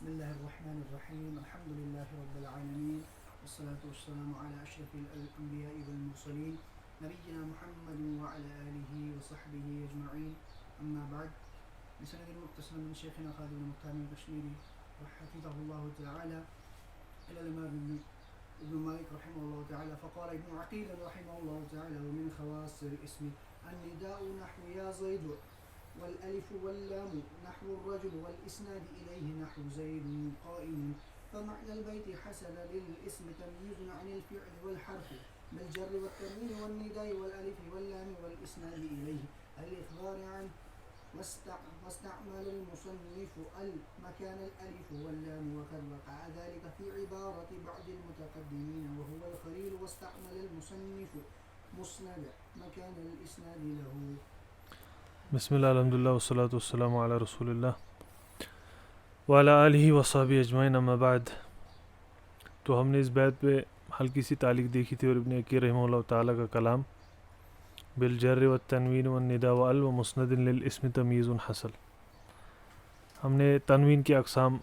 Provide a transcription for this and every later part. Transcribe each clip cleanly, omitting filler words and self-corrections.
بسم الله الرحمن الرحيم الحمد لله رب العالمين والصلاة والسلام على أشرف الأنبياء والمرسلين نبينا محمد وعلى آله وصحبه أجمعين أما بعد بسند المتصل من شيخنا خالد بن مختار البشميري وحفظه الله تعالى إلى الإمام ابن مالك رحمه الله تعالى فقال ابن عقيل رحمه الله تعالى ومن خواص الاسم النداء نحو يا زيد والألف واللام نحو الرجل والإسناد إليه نحو زيد قائم فمعنى البيت حسن للاسم تمييز عن الفعل والحرف بالجر والتنوين والنداء والألف واللام والإسناد إليه الإخبار عنه واستعمل المصنف مكان الألف واللام وقد وقع ذلك في عبارة بعض المتقدمين وهو الخليل واستعمل المصنف مسند مكان الإسناد له. بسم اللہ الحمدللہ والصلاة والسلام علی رسول اللہ وعلی آلہ وصحبہ اجمعین اما بعد. تو ہم نے اس بیت پہ ہلکی سی تعلیق دیکھی تھی اور ابن عقیل رحمہ اللہ تعالیٰ کا کلام بالجر والتنوین والنداء وال ومسند للاسم تمییز حصل. ہم نے تنوین کی اقسام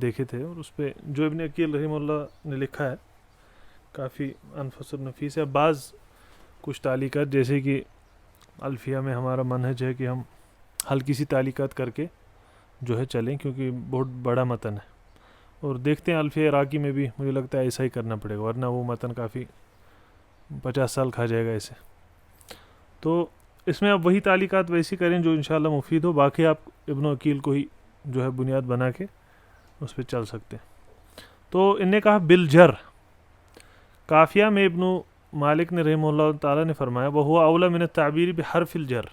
دیکھے تھے اور اس پہ جو ابن عقیل رحمہ اللہ نے لکھا ہے کافی انفس اور نفیس ہے. بعض کچھ تعلیقات جیسے کہ الفیہ میں ہمارا منہج ہے کہ ہم ہلکی سی تعلیقات کر کے جو ہے چلیں کیونکہ بہت بڑا متن ہے اور دیکھتے ہیں الفیہ عراقی میں بھی مجھے لگتا ہے ایسا ہی کرنا پڑے گا ورنہ وہ متن کافی 50 سال کھا جائے گا ایسے. تو اس میں آپ وہی تعلیقات ویسی کریں جو انشاءاللہ مفید ہو, باقی آپ ابن عقیل کو ہی جو ہے بنیاد بنا کے اس پہ چل سکتے ہیں. تو ان نے کہا بالجر. قافیہ میں ابن مالک نے رحمہ اللہ تعالیٰ نے فرمایا وَهُوَ أَوْلَى مِنَ التَّعْبِيرِ بِحَرْفِ الْجَرِّ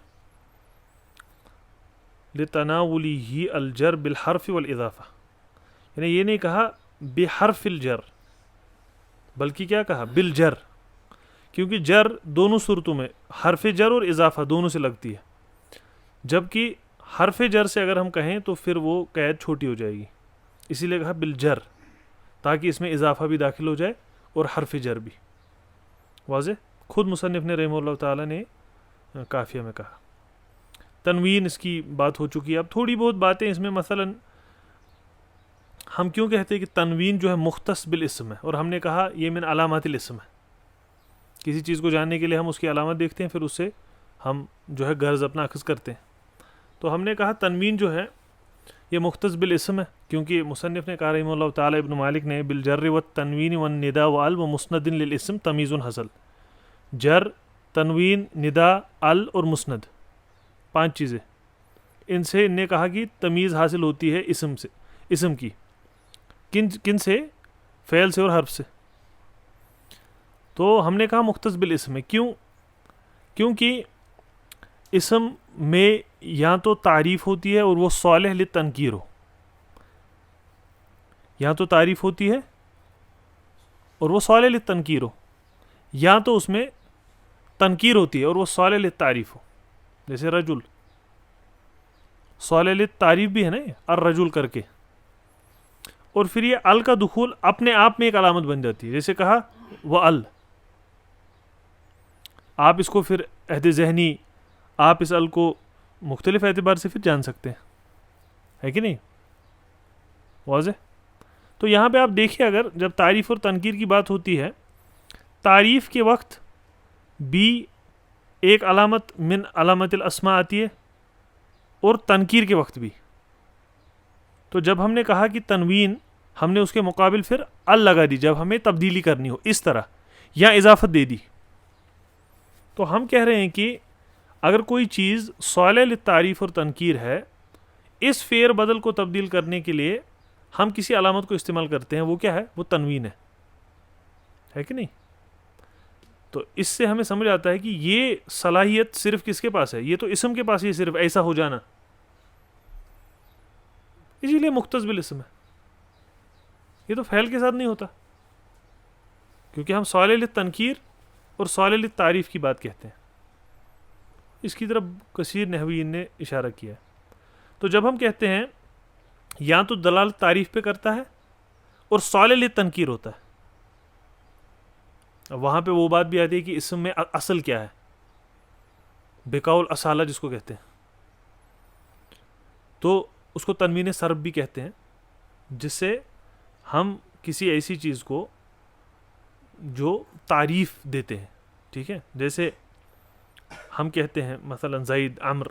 لِتَنَاوُلِهِ الْجَرِّ بِالْحَرْفِ وَالْإِضَافَةِ. یعنی یہ نہیں کہا بحرف الجر بلکہ کیا کہا بالجر, کیونکہ جر دونوں صورتوں میں حرف جر اور اضافہ دونوں سے لگتی ہے, جبکہ حرف جر سے اگر ہم کہیں تو پھر وہ قید چھوٹی ہو جائے گی, اسی لیے کہا بالجر تاکہ اس میں اضافہ بھی داخل ہو جائے اور حرف جر بھی. واضح. خود مصنف نے رحمہ اللہ تعالیٰ نے قافیہ میں کہا. تنوین اس کی بات ہو چکی ہے. اب تھوڑی بہت باتیں اس میں, مثلا ہم کیوں کہتے ہیں کہ تنوین جو ہے مختص بالاسم ہے, اور ہم نے کہا یہ من علامات الاسم ہے. کسی چیز کو جاننے کے لیے ہم اس کی علامت دیکھتے ہیں پھر اس سے ہم جو ہے غرض اپنا اخذ کرتے ہیں. تو ہم نے کہا تنوین جو ہے یہ مختص بالاسم ہے کیونکہ مصنف نے کہا رحمہ اللہ تعالیٰ ابن مالک نے بالجر والتنوین والنداء وال ومسند للاسم تمییز حصل. جر, تنوین, ندا, ال اور مسند, 5 چیزیں, ان سے ان نے کہا کہ تمیز حاصل ہوتی ہے اسم سے. اسم کی کن سے؟ فعل سے اور حرف سے. تو ہم نے کہا مختص بالاسم ہے. کیونکہ اسم میں یا تو تعریف ہوتی ہے اور وہ صالح للتنکیر ہو, یا تو تعریف ہوتی ہے اور وہ صالح للتنکیر ہو, یا تو اس میں تنکیر ہوتی ہے اور وہ صالح للتعریف ہو. جیسے رجل صالح للتعریف بھی ہے نا الرجل کر کے, اور پھر یہ ال کا دخول اپنے آپ میں ایک علامت بن جاتی ہے. جیسے کہا وہ ال, آپ اس کو پھر عہد ذہنی آپ اس ال کو مختلف اعتبار سے پھر جان سکتے ہیں, ہے کہ نہیں؟ واضح. تو یہاں پہ آپ دیکھیے اگر جب تعریف اور تنکیر کی بات ہوتی ہے, تعریف کے وقت بھی ایک علامت من علامت الاسماء آتی ہے اور تنکیر کے وقت بھی. تو جب ہم نے کہا کہ تنوین ہم نے اس کے مقابل پھر ال لگا دی جب ہمیں تبدیلی کرنی ہو اس طرح, یا اضافت دے دی. تو ہم کہہ رہے ہیں کہ اگر کوئی چیز صالح للتعریف اور تنکیر ہے, اس فعل بدل کو تبدیل کرنے کے لیے ہم کسی علامت کو استعمال کرتے ہیں, وہ کیا ہے؟ وہ تنوین ہے کہ نہیں؟ تو اس سے ہمیں سمجھ آتا ہے کہ یہ صلاحیت صرف کس کے پاس ہے؟ یہ تو اسم کے پاس ہی صرف ایسا ہو جانا, اسی لیے مختص بالاسم ہے. یہ تو فعل کے ساتھ نہیں ہوتا کیونکہ ہم صالح للتنکیر اور صالح للتعریف کی بات کہتے ہیں. اس کی طرف کثیر نحویین نے اشارہ کیا ہے. تو جب ہم کہتے ہیں یا تو دلالت تعریف پہ کرتا ہے اور صالح للتنکیر ہوتا ہے, وہاں پہ وہ بات بھی آتی ہے کہ اسم میں اصل کیا ہے, بقاء الاصالہ جس کو کہتے ہیں, تو اس کو تنوین صرف بھی کہتے ہیں. جس سے ہم کسی ایسی چیز کو جو تعریف دیتے ہیں، ٹھیک ہے، جیسے ہم کہتے ہیں مثلا زید، عمر،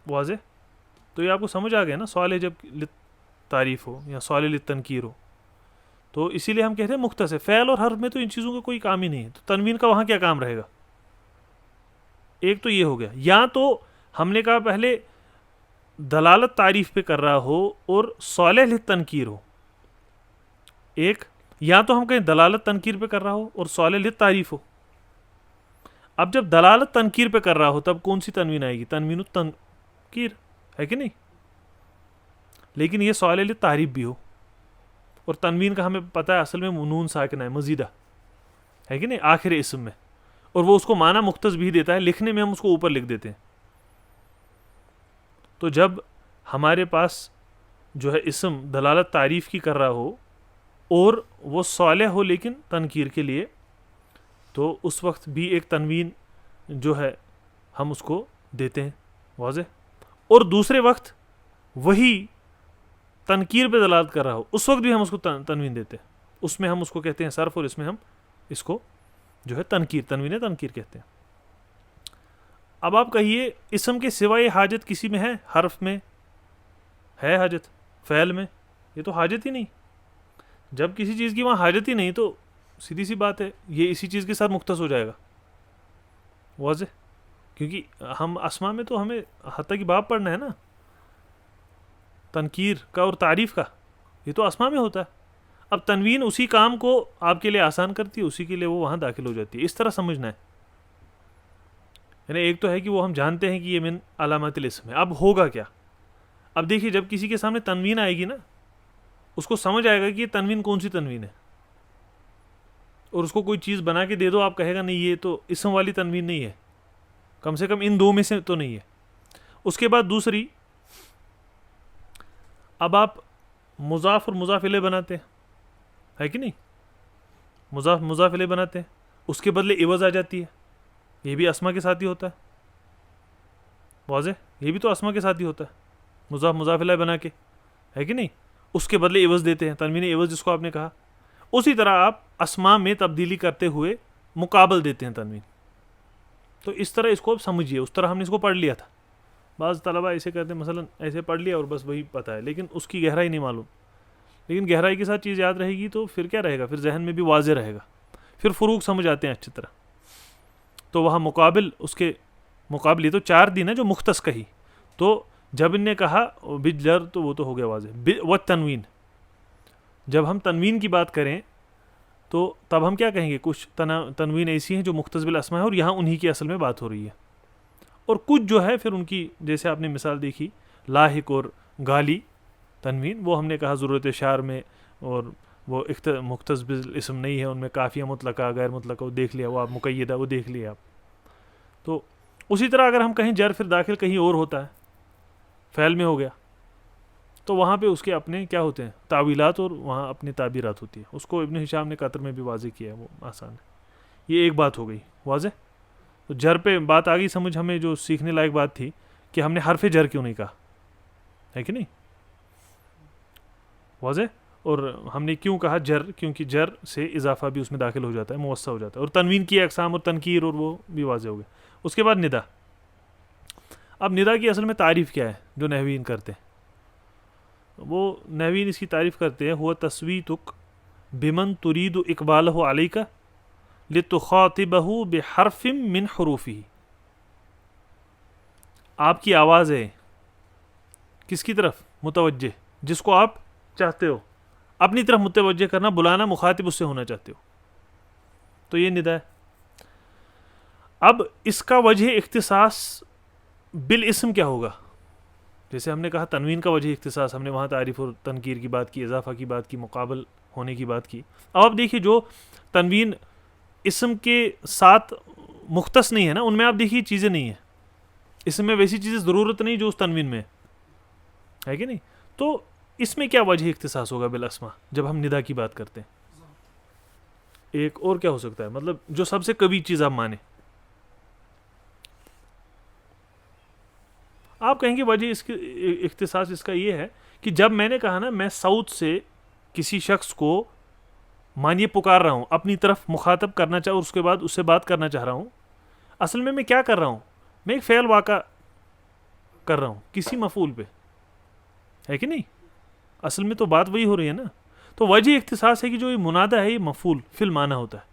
واضح؟ تو یہ آپ کو سمجھ آ گیا نا، سوال ہے جب تعریف ہو یا سوال للتنکیر ہو، تو اسی لیے ہم کہتے ہیں مختصر. فعل اور حرف میں تو ان چیزوں کا کوئی کام ہی نہیں ہے، تو تنوین کا وہاں کیا کام رہے گا؟ ایک تو یہ ہو گیا، یا تو ہم نے کہا پہلے دلالت تعریف پہ کر رہا ہو اور صالح للتنکیر ہو، ایک، یا تو ہم کہیں دلالت تنکیر پہ کر رہا ہو اور صالح للتعریف ہو. اب جب دلالت تنکیر پہ کر رہا ہو تب کون سی تنوین آئے گی؟ تنوین التنکیر، ہے کہ نہیں؟ لیکن یہ صالح للتعریف بھی ہو، اور تنوین کا ہمیں پتہ ہے اصل میں نون ساکنہ ہے، مزیدہ ہے کہ نہیں، آخر اسم میں، اور وہ اس کو معنی مختص بھی دیتا ہے، لکھنے میں ہم اس کو اوپر لکھ دیتے ہیں. تو جب ہمارے پاس جو ہے اسم دلالت تعریف کی کر رہا ہو اور وہ صالح ہو لیکن تنکیر کے لیے، تو اس وقت بھی ایک تنوین جو ہے ہم اس کو دیتے ہیں، واضح؟ اور دوسرے وقت وہی تنکیر پہ دلالت کر رہا ہو اس وقت بھی ہم اس کو تنوین دیتے ہیں، اس میں ہم اس کو کہتے ہیں صرف، اور اس میں ہم اس کو جو ہے تنکیر، تنوین تنکیر کہتے ہیں. اب آپ کہیے اسم کے سوائے حاجت کسی میں ہے؟ حرف میں ہے حاجت، فعل میں یہ تو حاجت ہی نہیں. جب کسی چیز کی وہاں حاجت ہی نہیں تو سیدھی سی بات ہے یہ اسی چیز کے ساتھ مختص ہو جائے گا، واضح؟ کیونکہ ہم اسما میں تو ہمیں حتیٰ کی باب پڑھنا ہے نا، تنکیر کا اور تعریف کا، یہ تو اسما میں ہوتا ہے. اب تنوین اسی کام کو آپ کے لیے آسان کرتی ہے، اسی کے لیے وہ وہاں داخل ہو جاتی ہے. اس طرح سمجھنا ہے. یعنی ایک تو ہے کہ وہ ہم جانتے ہیں کہ یہ من علامات الاسم ہے. اب ہوگا کیا؟ اب دیکھیے جب کسی کے سامنے تنوین آئے گی نا، اس کو سمجھ آئے گا کہ یہ تنوین کون سی تنوین ہے، اور اس کو کوئی چیز بنا کے دے دو، آپ کہے گا نہیں یہ تو اسم والی تنوین نہیں ہے، کم سے کم ان دو میں سے تو نہیں ہے. اس کے بعد دوسری، اب آپ مضاف اور مضاف الیہ بناتے ہیں، ہے کہ نہیں؟ مضاف مضاف الیہ بناتے ہیں، اس کے بدلے عوض آ جاتی ہے، یہ بھی اسما کے ساتھ ہی ہوتا ہے، واضح؟ یہ بھی تو اسما کے ساتھ ہی ہوتا ہے، مضاف مضاف الیہ بنا کے، ہے کہ نہیں؟ اس کے بدلے عوض دیتے ہیں، تنوین عوض جس کو آپ نے کہا. اسی طرح آپ اسما میں تبدیلی کرتے ہوئے مقابل دیتے ہیں تنوین. تو اس طرح اس کو آپ سمجھیے، اس طرح ہم نے اس کو پڑھ لیا تھا. بعض طلبہ ایسے کرتے ہیں، مثلا ایسے پڑھ لیا اور بس وہی پتہ ہے، لیکن اس کی گہرائی نہیں معلوم. لیکن گہرائی کے ساتھ چیز یاد رہے گی تو پھر کیا رہے گا؟ پھر ذہن میں بھی واضح رہے گا، پھر فروق سمجھ آتے ہیں اچھی طرح. تو وہاں مقابل، اس کے مقابل، یہ تو چار دن ہے جو مختص کہی، تو جب ان نے کہا بجر تو وہ تو ہو گیا واضح. و تنوین، جب ہم تنوین کی بات کریں تو تب ہم کیا کہیں گے؟ کچھ تنوین ایسی ہیں جو مختص بالاسماء ہے اور یہاں انہی کی اصل میں بات ہو رہی ہے، اور کچھ جو ہے پھر ان کی، جیسے آپ نے مثال دیکھی لاحق اور گالی تنوین، وہ ہم نے کہا ضرورت شعر میں، اور وہ مختص بالاسم نہیں ہے، ان میں کافیہ مطلقہ غیر مطلقہ وہ دیکھ لیا، وہ آپ مقیدہ وہ دیکھ لیا آپ. تو اسی طرح اگر ہم کہیں جر پھر داخل کہیں اور ہوتا ہے، فعل میں ہو گیا، تو وہاں پہ اس کے اپنے کیا ہوتے ہیں؟ تعویلات، اور وہاں اپنی تعبیرات ہوتی ہے. اس کو ابن ہشام نے قطر میں بھی واضح کیا ہے، وہ آسان ہے. یہ ایک بات ہو گئی واضح. تو جر پہ بات آ گئی سمجھ، ہمیں جو سیکھنے لائق بات تھی کہ ہم نے حرف جر کیوں نہیں کہا، ہے کہ نہیں؟ واضح. اور ہم نے کیوں کہا جر؟ کیونکہ جر سے اضافہ بھی اس میں داخل ہو جاتا ہے، موسع ہو جاتا ہے. اور تنوین کی اقسام اور تنکیر اور وہ بھی واضح ہو گیا. اس کے بعد ندا. اب ندا کی اصل میں تعریف کیا ہے جو نحوین کرتے ہیں؟ وہ نحوین اس کی تعریف کرتے ہیں، ہوا تسویتک بمن ترید اقبالہ علیک لتخاطبہ بحرف من حروفہ. آپ کی آواز ہے کس کی طرف؟ متوجہ، جس کو آپ چاہتے ہو اپنی طرف متوجہ کرنا، بلانا، مخاطب اس سے ہونا چاہتے ہو، تو یہ ندا ہے. اب اس کا وجہ اختصاص بالاسم کیا ہوگا؟ جیسے ہم نے کہا تنوین کا وجہ اختصاص، ہم نے وہاں تعریف اور تنکیر کی بات کی، اضافہ کی بات کی، مقابل ہونے کی بات کی. اب آپ دیکھیے جو تنوین اسم کے ساتھ مختص نہیں ہے نا، ان میں آپ دیکھیے چیزیں نہیں ہیں، اسم میں ویسی چیزیں ضرورت نہیں جو اس تنوین میں ہے کہ نہیں. تو اس میں کیا وجہ اختصاص ہوگا بالاسماء جب ہم ندا کی بات کرتے ہیں؟ ایک اور کیا ہو سکتا ہے؟ مطلب جو سب سے قوی چیز آپ مانیں. آپ کہیں گے وجہ اس کے اختصاص اس کا یہ ہے کہ جب میں نے کہا نا میں ساؤتھ سے کسی شخص کو مانیے پکار رہا ہوں، اپنی طرف مخاطب کرنا چاہ اور اس کے بعد اس سے بات کرنا چاہ رہا ہوں، اصل میں کیا کر رہا ہوں؟ میں ایک فعل واقع کر رہا ہوں کسی مفعول پہ، ہے کہ نہیں؟ اصل میں تو بات وہی ہو رہی ہے نا. تو وجہ اختصاص ہے کہ جو یہ منادہ ہے یہ مفعول فی المعنی ہوتا ہے.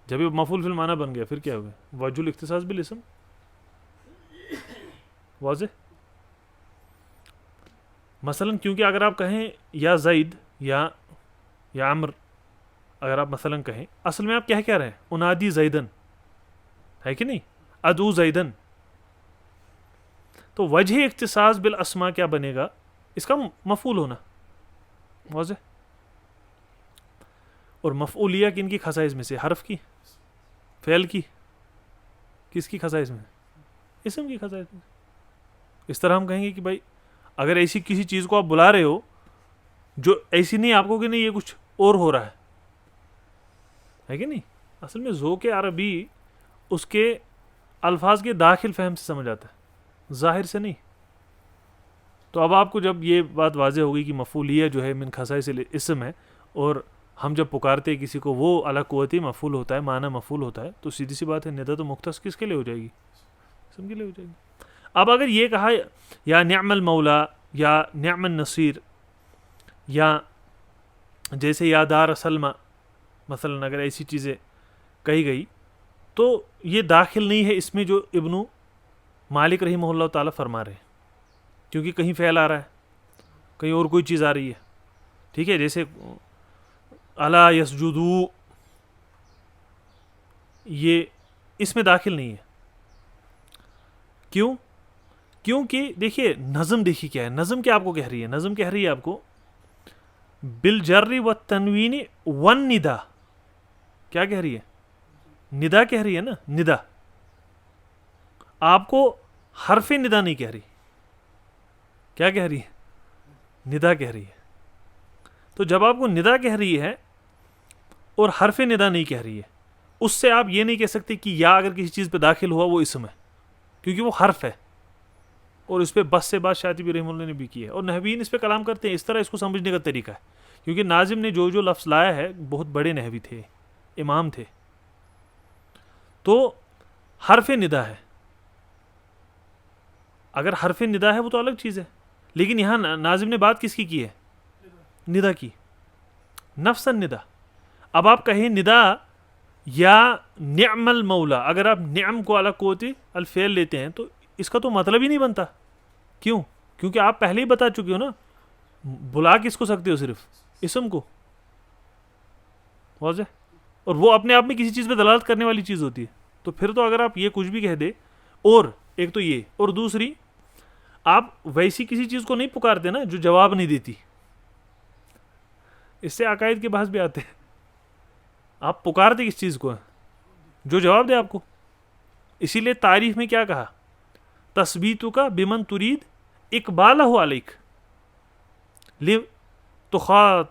جب یہ مفعول فی المعنی بن گیا پھر کیا ہوگا؟ وجہ الاختصاص بالاسم. واضح؟ مثلا کیونکہ اگر آپ کہیں یا زید یا عمر، اگر آپ مثلا کہیں اصل میں آپ کیا کہہ رہے ہیں؟ انادی زیدن، ہے کہ نہیں؟ ادعو زیدن. تو وجہ اختصاص بالاسماء کیا بنے گا؟ اس کا مفعول ہونا. واضح؟ اور مفعولیہ کن کی خصائص میں سے؟ حرف کی، فعل کی، کس کی خصائص میں؟ اسم کی خصائص میں. اس طرح ہم کہیں گے کہ بھائی اگر ایسی کسی چیز کو آپ بلا رہے ہو جو ایسی نہیں آپ کو کہ نہیں یہ کچھ اور ہو رہا ہے کہ نہیں؟ اصل میں ذوق عربی اس کے الفاظ کے داخل فہم سے سمجھ آتا ہے، ظاہر سے نہیں. تو اب آپ کو جب یہ بات واضح ہوگی کہ مفعولیہ جو ہے من خصائص الاسم ہے، اور ہم جب پکارتے ہیں کسی کو وہ اعلیٰ قوتی مفعول ہوتا ہے، معنی مفعول ہوتا ہے، تو سیدھی سی بات ہے نداۃ و مختص کس کے لیے ہو جائے گی؟ اسم کے لیے ہو جائے گی. اب اگر یہ کہا یا نعم المولا یا نعم النصیر، یا جیسے یا دار سلمہ مثلا، اگر ایسی چیزیں کہی گئی تو یہ داخل نہیں ہے اس میں جو ابن مالک رحمہ اللہ تعالیٰ فرما رہے ہیں، کیونکہ کہیں فعل آ رہا ہے، کہیں اور کوئی چیز آ رہی ہے. ٹھیک ہے، جیسے الا یسجدو، یہ اس میں داخل نہیں ہے. کیوں؟ کیونکہ دیکھیے نظم، دیکھیے کیا ہے نظم، کیا آپ کو کہہ رہی ہے؟ نظم کہہ رہی ہے آپ کو بالجر والتنوین والندا. کیا کہہ رہی ہے؟ ندا کہہ رہی ہے نا، ندا. آپ کو حرف ندا نہیں کہہ رہی. کیا کہہ رہی ہے؟ ندا کہہ رہی ہے. تو جب آپ کو ندا کہہ رہی ہے اور حرف ندا نہیں کہہ رہی ہے، اس سے آپ یہ نہیں کہہ سکتے کہ یا اگر کسی چیز پہ داخل ہوا وہ اسم ہے، کیونکہ وہ حرف ہے. اور اس پہ بس سے بات شاطبی رحمہ اللہ نے بھی کی ہے، اور نحویین اس پہ کلام کرتے ہیں. اس طرح اس کو سمجھنے کا طریقہ ہے، کیونکہ ناظم نے جو لفظ لایا ہے بہت بڑے نحوی تھے، امام تھے. تو حرف ندا ہے، اگر حرف ندا ہے وہ تو الگ چیز ہے، لیکن یہاں ناظم نے بات کس کی ہے؟ ندا کی، نفس الندا. اب آپ کہیں ندا یا نعم المولا، اگر آپ نعم کو اعلیٰ قوت الفعل لیتے ہیں تو اس کا تو مطلب ہی نہیں بنتا. کیوں؟ کیونکہ آپ پہلے ہی بتا چکے ہو نا، بلا کس کو سکتے ہو؟ صرف اسم کو. واضح؟ اور وہ اپنے آپ میں کسی چیز پہ دلالت کرنے والی چیز ہوتی ہے. تو پھر تو اگر آپ یہ کچھ بھی کہہ دے، اور ایک تو یہ، اور دوسری آپ ویسی کسی چیز کو نہیں پکارتے نا جو جواب نہیں دیتی. اس سے عقائد کے بحث بھی آتے ہیں. آپ پکارتے کس چیز کو ہیں؟ جو جواب دے آپ کو. اسی لیے تعریف میں کیا کہا؟ تثبیتو کا بمن ترید اقبالہ علیک لتخاطبہ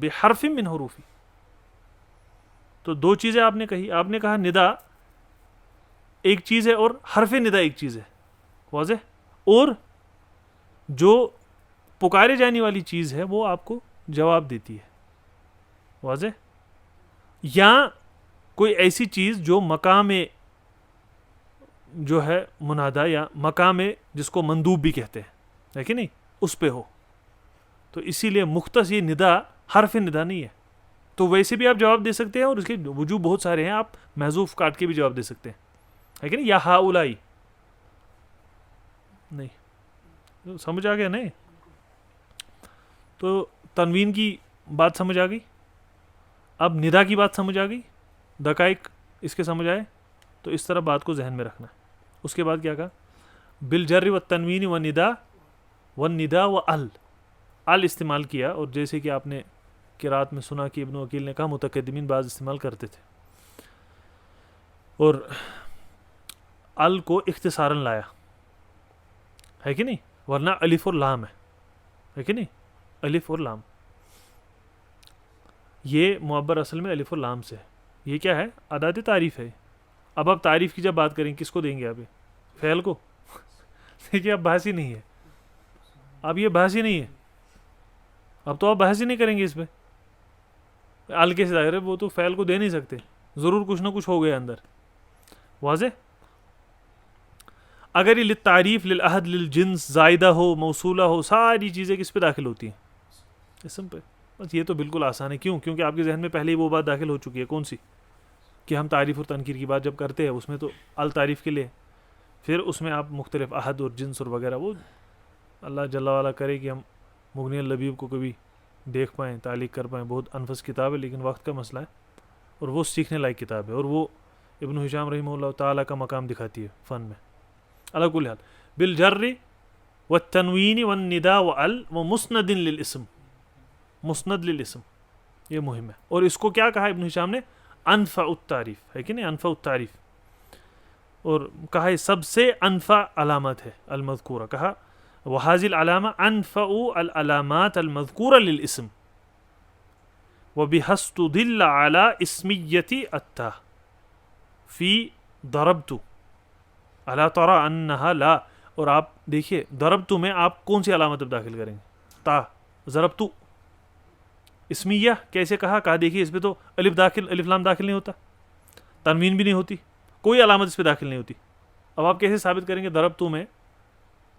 بحرف من حروفی. تو دو چیزیں آپ نے کہی. آپ نے کہا ندا ایک چیز ہے اور حرف ندا ایک چیز ہے. واضح؟ اور جو پکارے جانے والی چیز ہے وہ آپ کو جواب دیتی ہے. واضح؟ یا کوئی ایسی چیز جو مقام جو ہے منادا، یا مقام جس کو مندوب بھی کہتے ہیں، ہے کہ نہیں، اس پہ ہو. تو اسی لیے مختص یہ ندا حرف ندا نہیں ہے. تو ویسے بھی آپ جواب دے سکتے ہیں، اور اس کے وجوہ بہت سارے ہیں. آپ محذوف کاٹ کے بھی جواب دے سکتے ہیں، ہے کہ نہیں. یا ہاؤلائی نہیں. سمجھ آ گیا نہیں؟ تو تنوین کی بات سمجھ آ گئی. اب ندا کی بات سمجھ آ گئی، دقائق اس کے سمجھ آئے. تو اس طرح بات کو ذہن میں رکھنا ہے. اس کے بعد کیا کہا؟ بالجر والتنوین والندا ال استعمال کیا. اور جیسے کہ آپ نے قرات میں سنا کہ ابن وکیل نے کہا متقدمین بعض استعمال کرتے تھے، اور ال کو اختصاراً لایا، ہے کہ نہیں، ورنہ الف اور لام ہے کہ نہیں. الف اور لام، یہ معبر اصل میں الف اور لام سے ہے. یہ کیا ہے؟ ادات تعریف ہے. اب تعریف کی جب بات کریں کس کو دیں گے؟ آپ فعل کو. دیکھیے اب بحث ہی نہیں ہے. اب یہ بحث ہی نہیں ہے، اب تو آپ بحث ہی نہیں کریں گے اس پہ. ال کے ظاہر ہے وہ تو فعل کو دے نہیں سکتے، ضرور کچھ نہ کچھ ہو گیا اندر. واضح؟ اگر یہ للتعریف للعہد للجنس زائدہ ہو موصولہ ہو، ساری چیزیں کس پہ داخل ہوتی ہیں؟ اسم پہ. بس یہ تو بالکل آسان ہے. کیوں؟ کیونکہ آپ کے ذہن میں پہلے ہی وہ بات داخل ہو چکی ہے. کون سی؟ کہ ہم تعریف اور تنکیر کی بات جب کرتے ہیں اس میں تو التعریف کے لیے، پھر اس میں آپ مختلف عہد اور جنس اور وغیرہ، وہ اللہ جل وعلا کرے کہ ہم مغنی اللبیب کو کبھی دیکھ پائیں، تعلیق کر پائیں. بہت انفس کتاب ہے لیکن وقت کا مسئلہ ہے، اور وہ سیکھنے لائق کتاب ہے، اور وہ ابن ہشام رحمہ اللہ تعالیٰ کا مقام دکھاتی ہے فن میں. علی کل حال بالجر والتنوین والنداء وال ومسند للاسم، مسند للاسم، یہ مہم ہے. اور اس کو کیا کہا ابن ہشام نے؟ انفع التعریف، ہے کہ نہیں؟ انفع التعریف. اور کہا یہ سب سے انفع علامت ہے المذکورہ. کہا وہذی العلامہ انفع العلامات المذکورہ للاسم وبحستدل علی اسمیت التا فی ضربت الا ترى انها لا. اور آپ دیکھیے ضربت میں آپ کون سی علامت اب داخل کریں گے؟ تا. ضربت اسمیہ کیسے کہا؟ کہا دیکھیے اس پہ تو الف لام داخل نہیں ہوتا، تنوین بھی نہیں ہوتی، کوئی علامت اس پہ داخل نہیں ہوتی. اب آپ کیسے ثابت کریں گے ضربت میں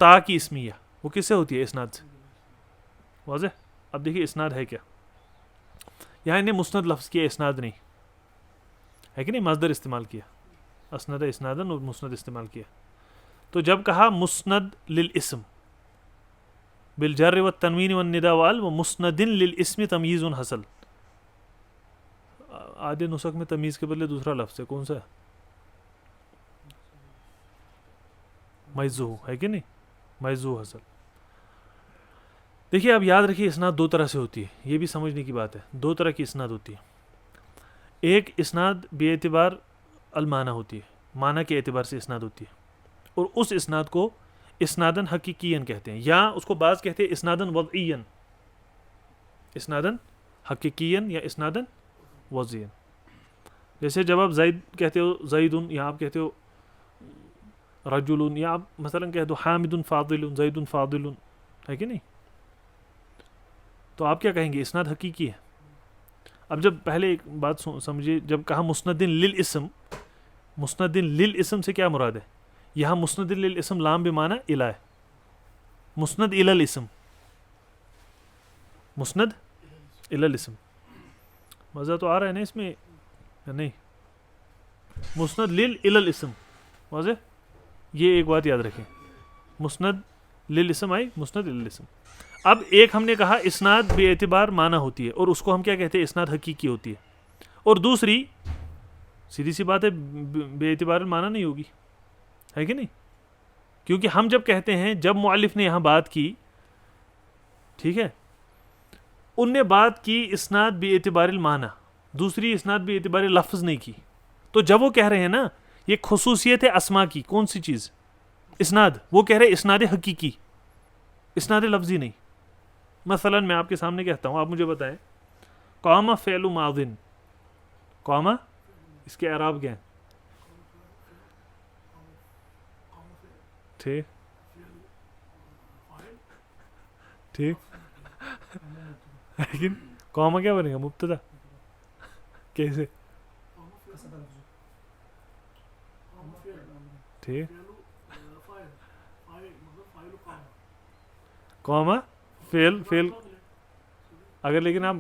تا کی اسمیہ؟ وہ کس سے ہوتی ہے؟ اسناد سے. واضح؟ اب دیکھیے اسناد ہے کیا. یہاں انہیں مسند لفظ کیا، اسناد نہیں ہے کہ نہیں؟ مصدر استعمال کیا، اسند اسنادن اور مسند استعمال کیا. تو جب کہا مسند للاسم بالجر والتنوین والنداء وال ومسند للاسم تمییز حصل. آدھے نسخ میں تمیز کے بدلے دوسرا لفظ ہے، کون سا ہے؟ میزو، ہے کہ نہیں؟ میزو حصل. دیکھیے اب یاد رکھیے اسناد دو طرح سے ہوتی ہے، یہ بھی سمجھنے کی بات ہے. دو طرح کی اسناد ہوتی ہے. ایک اسناد بے اعتبار المعنی ہوتی ہے، معنی کے اعتبار سے اسناد ہوتی ہے، اور اس اسناد کو اسنادن حقیقیاً کہتے ہیں، یا اس کو بعض کہتے ہیں اسنادن وضعیاً، اسنادن حقیقیاً یا اسنادن وضعیاً. جیسے جب آپ زید کہتے ہو زیدن، یا آپ کہتے ہو رجل، یا آپ مثلا کہہ دو حامد فاضل زید فاضل، ہے کہ نہیں؟ تو آپ کیا کہیں گے؟ اسناد حقیقی ہے. اب جب پہلے ایک بات سمجھیے، جب کہا مسند للاسم، مسند للاسم سے کیا مراد ہے؟ یہاں مسند للاسم لام بمعنی الہ ہے، مسند الی الاسم، مسند الی الاسم. مزہ تو آ رہا ہے نا اس میں یا نہیں؟ مسند الی الاسم. واضح؟ یہ ایک بات یاد رکھیں، مسند للاسم آئی، مسند الی الاسم. اب ایک ہم نے کہا اسناد بے اعتبار معنی ہوتی ہے، اور اس کو ہم کیا کہتے ہیں؟ اسناد حقیقی ہوتی ہے. اور دوسری سیدھی سی بات ہے بے اعتبار معنی نہیں ہوگی، ہے کہ نہیں؟ کیونکہ ہم جب کہتے ہیں، جب مؤلف نے یہاں بات کی، ٹھیک ہے، ان نے بات کی اسناد بے اعتبار المعنی، دوسری اسناد بے اعتبار لفظ نہیں کی. تو جب وہ کہہ رہے ہیں نا یہ خصوصیت ہے اسما کی، کون سی چیز؟ اسناد. وہ کہہ رہے اسناد حقیقی، اسناد لفظی نہیں. مثلا میں آپ کے سامنے کہتا ہوں، آپ مجھے بتائیں قام فعل ماضن، قام اس کے اعراب کیا ہیں؟ ٹھیک ٹھیک، لیکن قام کیا بنے گا؟ مبتدا. کیسے؟ ٹھیک، قام فعل اگر، لیکن آپ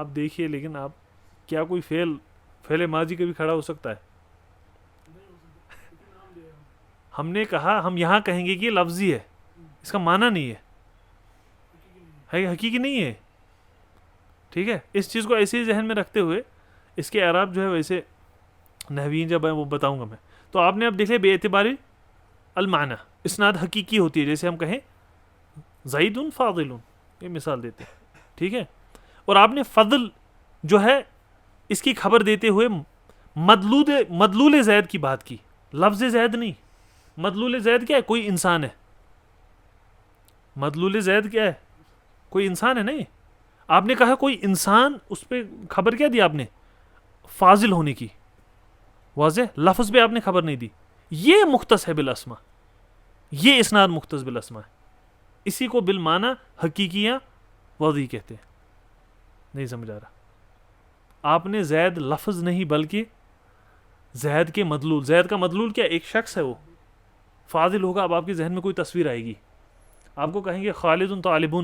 دیکھیے لیکن آپ کیا کوئی فعل ماضی کبھی کھڑا ہو سکتا ہے؟ ہم نے کہا ہم یہاں کہیں گے کہ یہ لفظی ہے، اس کا معنی نہیں ہے، حقیقی نہیں ہے. ٹھیک ہے، اس چیز کو ایسے ہی ذہن میں رکھتے ہوئے اس کے اعراب جو ہے ویسے نحوین جب ہے وہ بتاؤں گا میں. تو آپ نے اب دیکھ لیا بے اعتبار المعنی اسناد حقیقی ہوتی ہے. جیسے ہم کہیں زید فاضل، یہ مثال دیتے ہیں، ٹھیک ہے. اور آپ نے فضل جو ہے اس کی خبر دیتے ہوئے مدلول زید کی بات کی، لفظ زید نہیں. مدلول زید کیا ہے؟ کوئی انسان ہے. مدلول زید کیا ہے؟ کوئی انسان ہے. نہیں، آپ نے کہا کوئی انسان، اس پہ خبر کیا دی آپ نے؟ فاضل ہونے کی. واضح؟ لفظ پہ آپ نے خبر نہیں دی. یہ مختص ہے بالاسما، یہ اسناد مختص بالاسما ہے. اسی کو بالمعنی حقیقی یا وضعی کہتے ہیں. نہیں سمجھ آ رہا؟ آپ نے زید لفظ نہیں بلکہ زید کے مدلول. زید کا مدلول کیا؟ ایک شخص ہے، وہ فاضل ہوگا. اب آپ کے ذہن میں کوئی تصویر آئے گی، آپ کو کہیں گے خالد طالب،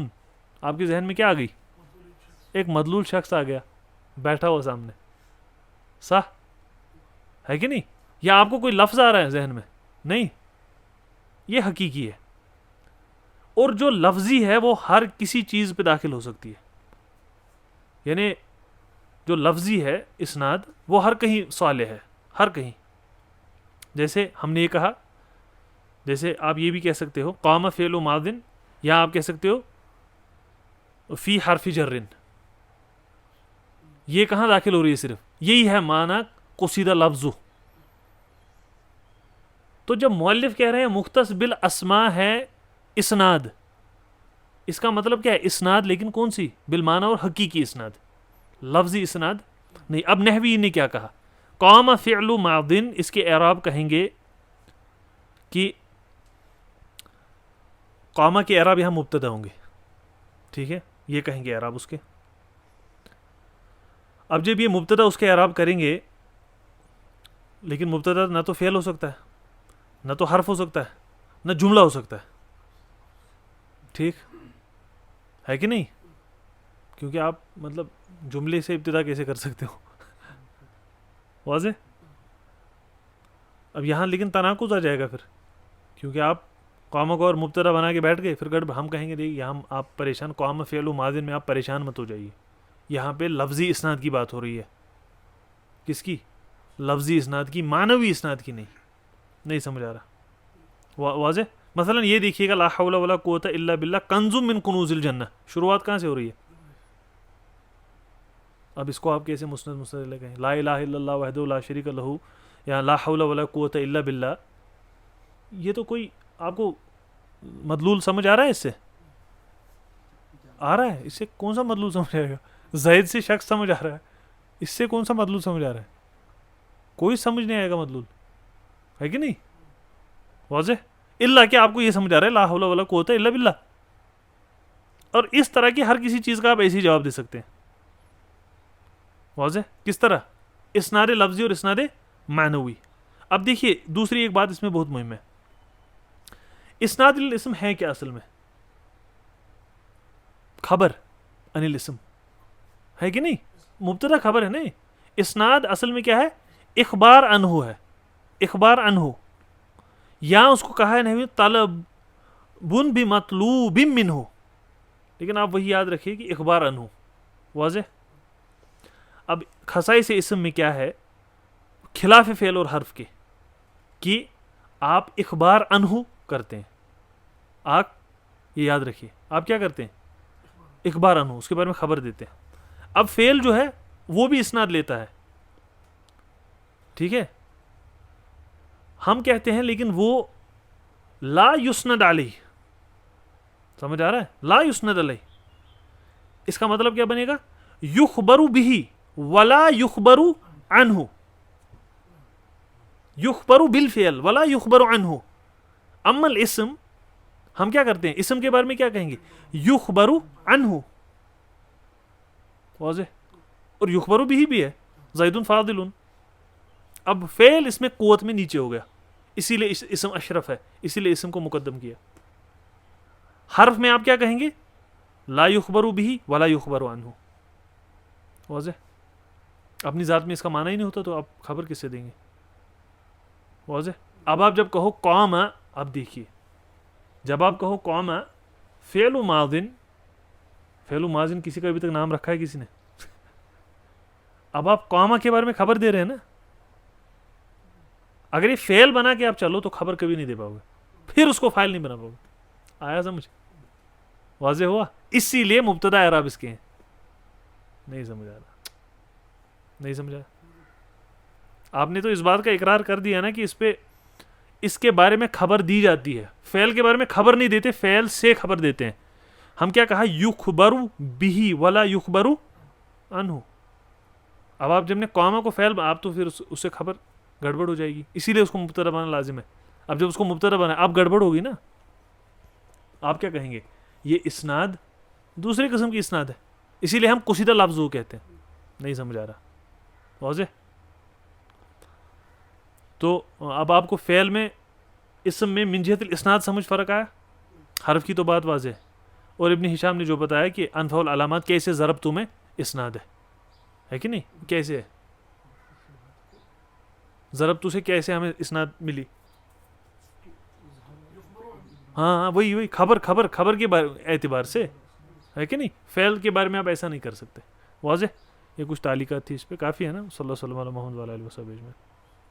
آپ کے ذہن میں کیا آ گئی؟ ایک مدلول شخص آ گیا بیٹھا ہوا سامنے. صح ہے کہ نہیں؟ یا آپ کو کوئی لفظ آ رہا ہے ذہن میں؟ نہیں، یہ حقیقی ہے. اور جو لفظی ہے وہ ہر کسی چیز پہ داخل ہو سکتی ہے. یعنی جو لفظی ہے اسناد وہ ہر کہیں صالح ہے، ہر کہیں. جیسے ہم نے یہ کہا، جیسے آپ یہ بھی کہہ سکتے ہو قام فعل و ماضن، یا آپ کہہ سکتے ہو فی حرف جرن. یہ کہاں داخل ہو رہی ہے؟ صرف یہی ہے معنی قصیدہ لفظ. تو جب مؤلف کہہ رہے ہیں مختص بالاسماء ہے اسناد، اس کا مطلب کیا ہے؟ اسناد، لیکن کون سی؟ بالمعنی اور حقیقی اسناد، لفظی اسناد نہیں. اب نحوی نے کیا کہا؟ قام فعل ماضن، اس کے اعراب کہیں گے کہ قامہ کے اعراب یہاں مبتدا ہوں گے. ٹھیک ہے، یہ کہیں گے اعراب اس کے. اب جب یہ مبتدا اس کے اعراب کریں گے، لیکن مبتدا نہ تو فعل ہو سکتا ہے، نہ تو حرف ہو سکتا ہے، نہ جملہ ہو سکتا ہے. ٹھیک ہے کہ نہیں؟ کیونکہ آپ مطلب جملے سے ابتدا کیسے کر سکتے ہو؟ واضح؟ اب یہاں لیکن تناقض آ جائے گا پھر، کیونکہ آپ قوم کو اور مبتدا بنا کے بیٹھ گئے. پھر ہم کہیں گے دیکھیے یہاں آپ پریشان، قوم فعل و ماضی میں آپ پریشان مت ہو جائیے. یہاں پہ لفظی اسناد کی بات ہو رہی ہے. کس کی؟ لفظی اسناد کی، معنوی اسناد کی نہیں. نہیں سمجھ آ رہا؟ واضح؟ مثلا یہ دیکھیے گا لا حول ولا قوت الا باللہ کنز من کنوز الجنہ، شروعات کہاں سے ہو رہی ہے؟ اب اس کو آپ کیسے مسند کہیں؟ لا الہ الا اللہ وحدہ لا شریک لہ، یا لا حول ولا قوت الا باللہ. یہ تو کوئی آپ کو مدلول سمجھ آ رہا ہے؟ اس سے آ رہا ہے؟ اس سے کون سا مدلول سمجھ آئے گا؟ زید سے شخص سمجھ آ رہا ہے، اس سے کون سا مدلول سمجھ آ رہا ہے؟ کوئی سمجھ نہیں آئے گا مدلول، ہے کہ نہیں؟ واضح؟ اللہ کہ آپ کو یہ سمجھ آ رہا ہے لا حول ولا قوت الا باللہ. اور اس طرح کی ہر کسی چیز کا آپ ایسے ہی جواب دے سکتے ہیں. واضح؟ کس طرح؟ اسناد لفظی اور اسناد معنوی. اب دیکھیے دوسری ایک بات اس میں بہت مہم ہے. اسناد الاسم ہے کیا اصل میں؟ خبر ان الاسم ہے کہ نہیں؟ مبتدا خبر ہے نہیں. اسناد اصل میں کیا ہے؟ اخبار عنہ ہے، اخبار عنہ. یا اس کو کہا ہے نہیں طلب بن بمطلوب منہ، لیکن آپ وہی یاد رکھیے کہ اخبار عنہ. واضح؟ اب خصائص اسم میں کیا ہے؟ خلاف فعل اور حرف کے کہ آپ اخبار عنہ کرتے ہیں. آپ یہ یاد رکھیے، آپ کیا کرتے ہیں؟ اخبار عنہ، اس کے بارے میں خبر دیتے ہیں. اب فعل جو ہے وہ بھی اسناد لیتا ہے. ٹھیک ہے، ہم کہتے ہیں لیکن وہ لا یسند علیہ. سمجھ آ رہا ہے؟ لا یسند علیہ، اس کا مطلب کیا بنے گا؟ یخبر بہ ولا یخبر عنہ، یخبر بالفعل ولا یخبر عنہ. اما الاسم، ہم کیا کرتے ہیں؟ اسم کے بارے میں کیا کہیں گے؟ یخبر عنہ. واضح؟ اور یخبر بہ بھی ہے، زید فاضل. اب فعل اس میں قوت میں نیچے ہو گیا، اسی لیے اسم اشرف ہے، اسی لیے اسم کو مقدم کیا. حرف میں آپ کیا کہیں گے؟ لا یخبر بہ ولا یخبر عنہ. واضح؟ اپنی ذات میں اس کا معنی ہی نہیں ہوتا تو آپ خبر کس سے دیں گے؟ واضح؟ اب آپ جب کہو قوم، اب دیکھیے جب آپ کہو قوم فعل و ماضن، فعل و ماضن کسی کا ابھی تک نام رکھا ہے کسی نے؟ اب آپ قوم کے بارے میں خبر دے رہے ہیں نا. اگر یہ فعل بنا کے آپ چلو تو خبر کبھی نہیں دے پاؤ گے، پھر اس کو فائل نہیں بنا پاؤ گے. آیا سمجھ؟ واضح ہوا؟ اسی لیے مبتدا اعراب اس کے ہیں. نہیں سمجھ آ رہا؟ نہیں سمجھا؟ آپ نے تو اس بات کا اقرار کر دیا نا کہ اس پہ اس کے بارے میں خبر دی جاتی ہے. فعل کے بارے میں خبر نہیں دیتے، فعل سے خبر دیتے ہیں. ہم کیا کہا؟ یخبر بہ ولا یخبر عنہ. اب آپ جب نے قوما کو فعل، آپ تو پھر اس سے خبر گڑبڑ ہو جائے گی، اسی لیے اس کو مبتدا بنانا لازم ہے. اب جب اس کو مبتدا بنا اب گڑبڑ ہوگی نا. آپ کیا کہیں گے؟ یہ اسناد دوسرے قسم کی اسناد ہے، اسی لیے ہم قصیدہ لفظ وہ کہتے ہیں. نہیں سمجھ آ رہا؟ واضح؟ تو اب آپ کو فعل میں اسم میں من جہت الاسناد سمجھ فرق آیا؟ حرف کی تو بات واضح ہے. اور ابن ہشام نے جو بتایا کہ انفع العلامات کیسے ضرب تمہیں اسناد ہے کہ نہیں؟ کیسے ہے ضرب تو سے کیسے ہمیں اسناد ملی؟ ہاں وہی خبر کے اعتبار سے ہے کہ نہیں؟ فعل کے بارے میں آپ ایسا نہیں کر سکتے. واضح؟ یہ کچھ تعلیقات تھی اس پہ، کافی ہے نا. صلی اللہ علیہ وسلم محمد علیہ وسلم.